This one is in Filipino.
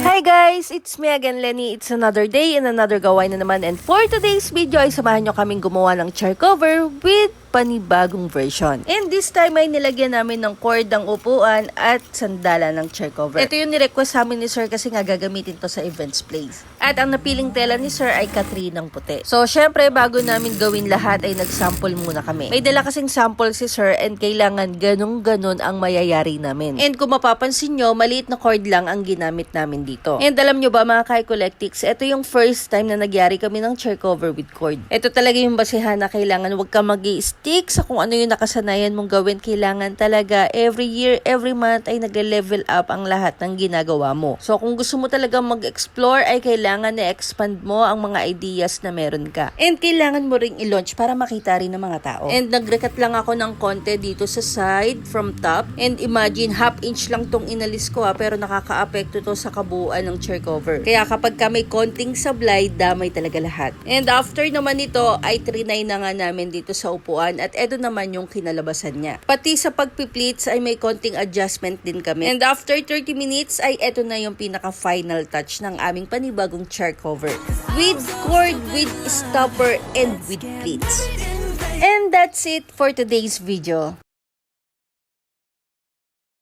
Hi guys! It's me again, Lenny. It's another day and another gawain na naman. And for today's video ay samahan nyo kaming gumawa ng chair cover with panibagong version. And this time ay nilagyan namin ng cord ang upuan at sandala ng chair cover. Ito yung nirequest sa amin ni Sir kasi nga gagamitin to sa events place. At ang napiling tela ni Sir ay katri ng puti. So syempre bago namin gawin lahat ay nag-sample muna kami. May dala kasing sample si Sir and kailangan ganun-ganun ang mayayari namin. And kung mapapansin nyo, maliit na cord lang ang ginamit namin dito. And alam nyo ba mga Kai-Collectics, ito yung first time na nagyari kami ng chair cover with cord. Ito talaga yung basihan na kailangan wag ka mag-i-stick sa kung ano yung nakasanayan mong gawin. Kailangan talaga every year, every month ay nagle-level up ang lahat ng ginagawa mo. So kung gusto mo talaga mag-explore ay kailangan na-expand mo ang mga ideas na meron ka. And kailangan mo ring i-launch para makita rin ng mga tao. And nagrekat lang ako ng konti dito sa side from top. And imagine, half inch lang tong inalis ko pero nakaka-apekto to sa kabuuan ng chair cover. Kaya kapag ka may konting sablay, damay talaga lahat. And after naman nito ay trinay na nga namin dito sa upuan at eto naman yung kinalabasan niya. Pati sa pagpiplits ay may konting adjustment din kami. And after 30 minutes ay eto na yung pinaka-final touch ng aming panibagong chair cover. With cord, with stopper, and with pleats. And that's it for today's video.